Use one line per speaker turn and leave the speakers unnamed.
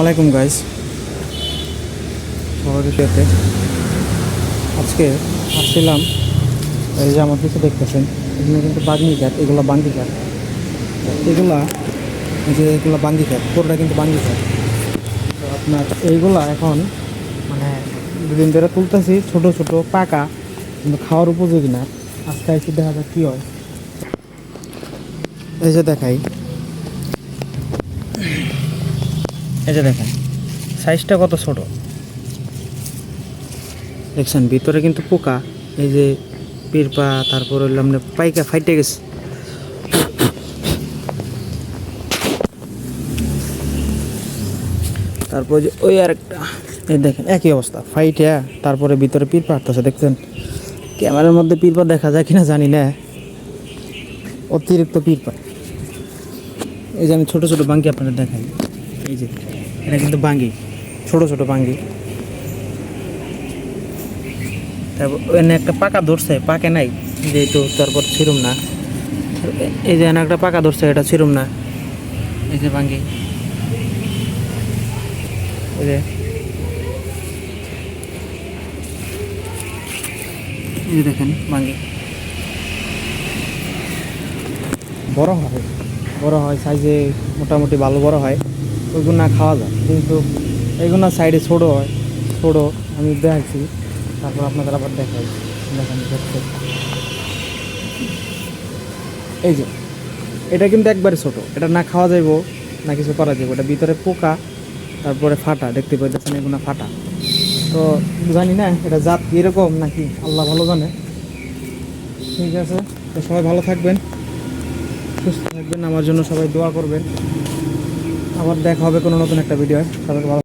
আসসালামাইকুম গাইস, সবাইকে সাথে আজকে আসছিলাম। এই যে আমার কিছু দেখতেছেন, এগুলো কিন্তু বাগনি খ্যাত, এগুলো বাঙ্গি খ্যাত, এগুলা এগুলো বাঙ্গি খ্যাত, পুরোটা কিন্তু বাঙ্গি খ্যাত। তো আপনার এইগুলা এখন মানে দুদিন ধরে তুলতেছি, ছোট ছোট পাকা, কিন্তু খাওয়ার উপযোগী না। আজকে এসে দেখা যাক কী হয়। এই যে দেখাই, এই যে দেখেন সাইজটা কত ছোট দেখছেন, ভিতরে কিন্তু পোকা। এই যে পিরপা, তারপর হইলাম পাইকা ফাইটে গেছে। তারপর যে ওই আরেকটা, এই দেখেন একই অবস্থা, ফাইটে তারপরে ভিতরে পিরপা আসতেছে। দেখছেন ক্যামেরার মধ্যে পিরপা দেখা যায় কিনা জানি না, অতিরিক্ত পিরপা। এই যে আমি ছোটো ছোটো বাঙ্গি আপনাদের দেখাই, এই যে এটা কিন্তু বাঙ্গি, ছোটো ছোটো বাঙ্গি। তারপর এনে একটা পাকা ধরছে, পাকে নাই যেহেতু, তারপর ছিরুম না। এই যে এনে একটা পাকা ধরছে, এটা ছিরুম না। এই যে বাঙ্গি, এই যে দেখেন বাঙ্গি বড় হয়, বড় হয় সাইজে, মোটামুটি ভালো বড় হয়। ওইগুলো খাওয়া যায়, কিন্তু এইগুলো সাইডে ছোটো হয়, ছোটো আমি দেখাচ্ছি। তারপর আপনাদের আবার দেখাই, দেখেন দেখতে। এই যে এটা কিন্তু একবারে ছোট, এটা না খাওয়া যাইব না কিছু করা যাবে, এটা ভিতরে পোকা, তারপরে ফাটা দেখতে পাইতেছেন, এগুলো ফাটা। তো জানি না এটা জাত এরকম নাকি, আল্লাহ ভালো জানে। ঠিক আছে, তো সবাই ভালো থাকবেন, সুস্থ থাকবেন, আমার জন্য সবাই দোয়া করবেন। আবার দেখা হবে কোনো নতুন একটা ভিডিও। সবাইকে ভালো